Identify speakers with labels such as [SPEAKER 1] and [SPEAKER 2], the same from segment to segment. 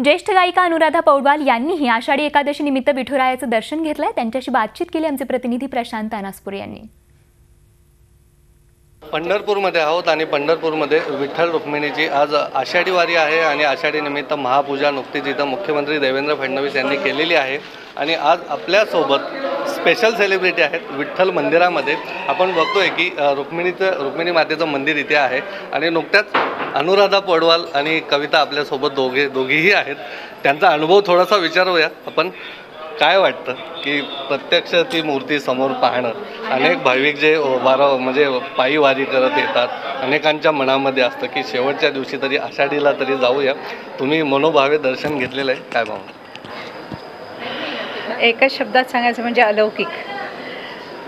[SPEAKER 1] ज्येष्ठ गायिका अनुराधा पौडवाल यांनीही आषाढी एकादशी निमित्त विठुरायाचं दर्शन घेतलंय। त्यांच्याशी बातचीत केली आमचे प्रतिनिधी प्रशांत अनासपुरे यांनी।
[SPEAKER 2] पंढरपूरमध्ये आहोत आणि पंढरपूरमध्ये विठ्ठल रुक्मिणीची आज आषाढी वारी आहे आणि आषाढी निमित्त महापूजा नुकतीच इथं मुख्यमंत्री देवेंद्र फडणवीस यांनी केलेली आहे आणि आज आपल्यासोबत स्पेशल सेलिब्रिटी आहेत। विठ्ठल मंदिरामध्ये आपण बघतोय की रुक्मिणी मातेचं मंदिर इथे आहे आणि नुकत्याच अनुराधा पौडवाल आणि कविता आपल्यासोबत दोघीही आहेत। त्यांचा अनुभव थोडासा विचारूया आपण। काय वाटतं की प्रत्यक्ष ती मूर्ती समोर पाहणं, अनेक भाविक जे म्हणजे पायी वारी करत येतात, अनेकांच्या मनामध्ये असतं की शेवटच्या दिवशी तरी आषाढीला तरी जाऊया। तुम्ही मनोभावे दर्शन घेतलेलं आहे, काय भावना?
[SPEAKER 3] एकाच शब्दात सांगायचं म्हणजे अलौकिक।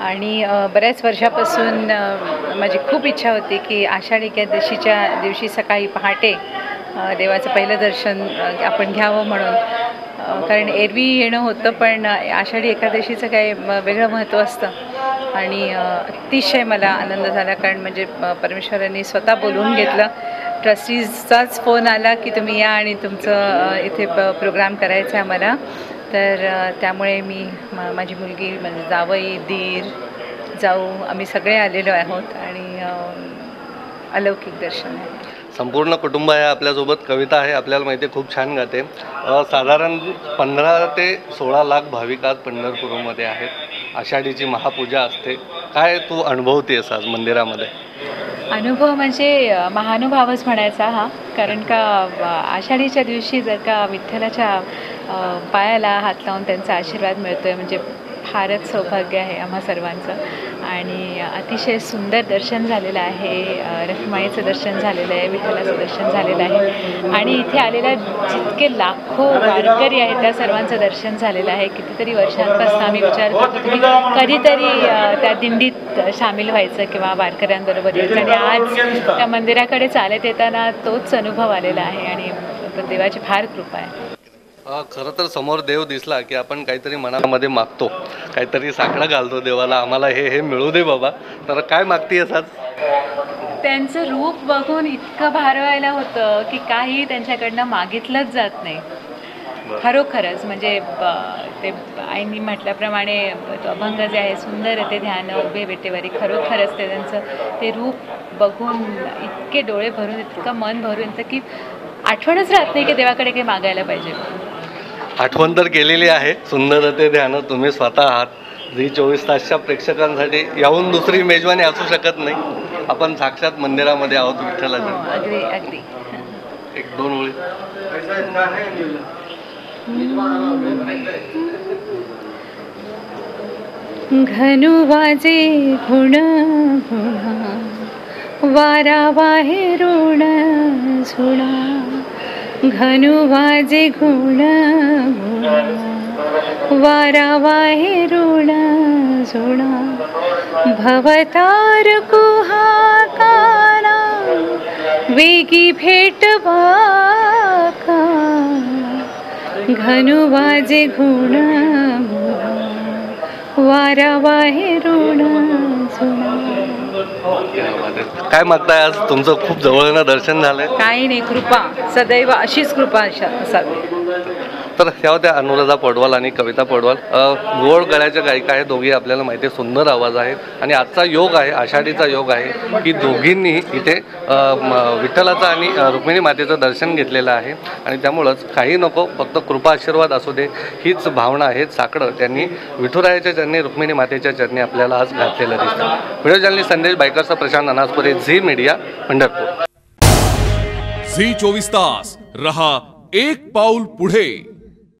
[SPEAKER 3] आणि बऱ्याच वर्षापासून माझी खूप इच्छा होती की आषाढी एकादशीच्या दिवशी सकाळी पहाटे देवाचं पहिलं दर्शन आपण घ्यावं म्हणून। कारण एरवी येणं होतं, पण आषाढी एकादशीचं काय वेगळं महत्त्व असतं आणि अतिशय मला आनंद झाला। कारण म्हणजे परमेश्वरांनी स्वतः बोलवून घेतलं। ट्रस्टीजचाच फोन आला की तुम्ही या आणि तुमचं इथे प्रोग्राम करायचा आहे आम्हाला। तर त्यामुळे मी माझी मुलगी, म्हणजे जावई, दीर, जाऊ, आम्ही सगळे आलेलो आहोत आणि अलौकिक दर्शन आहे।
[SPEAKER 2] संपूर्ण कुटुंब आहे आपल्यासोबत। कविता आहे, आपल्याला माहिती आहे खूप छान गाते। साधारण 15 ते 16 लाख भाविक आज पंढरपूरमध्ये आहेत। आषाढीची महापूजा असते। काय तू अनुभवतेस आज मंदिरामध्ये?
[SPEAKER 3] अनुभव म्हणजे महानुभावच म्हणायचा हा। कारण का आषाढीच्या दिवशी जर का विठ्ठलाच्या पायाला हात लावून त्यांचा आशीर्वाद मिळतोय म्हणजे फारच सौभाग्य आहे आम्हा सर्वांचं। आणि अतिशय सुंदर दर्शन झालेलं आहे। रखुमाईचं दर्शन झालेलं आहे, विठ्ठलाचं दर्शन झालेलं आहे आणि इथे आलेल्या जितके लाखो वारकरी आहेत त्या सर्वांचं दर्शन झालेलं आहे। कितीतरी वर्षांपासून आम्ही विचार करतो की कधीतरी त्या दिंडीत सामील व्हायचं किंवा वारकऱ्यांबरोबर यायचं आणि आज त्या मंदिराकडे चालत येताना तोच अनुभव आलेला आहे आणि देवाची फार कृपा आहे।
[SPEAKER 2] खरं तर समोर देव दिसला की आपण काहीतरी मनामध्ये मागतो, काहीतरी साकडं घालतो देवाला, आम्हाला हे मिळू दे बाबा। तर काय मागतेस आज?
[SPEAKER 3] त्यांचं रूप बघून इतकं भारवायला होतं की काही त्यांच्याकडनं मागितलंच जात नाही खरोखरच। म्हणजे ते आईंनी म्हटल्याप्रमाणे अभंग जे आहे सुंदर ते ध्यान उभे विटेवरी, खरोखरच ते त्यांचं ते रूप बघून इतके डोळे भरून, इतकं मन भरून येतं की आठवणच राहत नाही की देवाकडे काही मागायला पाहिजे।
[SPEAKER 2] आठवण तर केलेली आहे। सुंदर ते ध्यान तुम्ही स्वतः आहात। झी 24 तासच्या प्रेक्षकांसाठी याहून दुसरी मेजवानी असू शकत नाही। आपण साक्षात मंदिरामध्ये आहोत विठ्ठलाच्या।
[SPEAKER 3] अगदी अगदी।
[SPEAKER 2] एक दोन ओळी।
[SPEAKER 3] घनु वाजे गुण गुणा, वारा बाहेरून झुणा। घनु वाजे गुण गुणा, वारा बाहेरून झुणा। भवतार कुहाकाना, वेगी भेटवा का। घनु वाजे गुण गुणा, वारा बाहेरून झुणा।
[SPEAKER 2] काय मागताय आज? तुमचं खूप जवळनं दर्शन झालंय।
[SPEAKER 3] काही नाही, कृपा सदैव अशीच कृपा असावी।
[SPEAKER 2] तर ह्या होत्या अनुराधा पौडवाल आणि कविता पौडवाल। गोड गळ्याच्या गायिका आहे दोघी, आपल्याला माहिती आहे सुंदर आवाज आहे आणि आजचा योग आहे, आषाढीचा योग आहे की दोघींनी इथे विठ्ठलाचं आणि रुक्मिणी मातेचं दर्शन घेतलेलं आहे आणि त्यामुळंच काही नको, फक्त कृपा आशीर्वाद असू दे हीच भावना, हेच साकडं त्यांनी विठुरायाच्या चरणी, रुक्मिणी मातेच्या चरणी आपल्याला आज घातलेलं दिसतं। व्हिडिओ जर्नलिस्ट संदेश बायकरचा प्रशांत अनासपुरे, झी मीडिया, पंढरपूर।
[SPEAKER 4] झी 24 तास रहा एक पाऊल पुढे।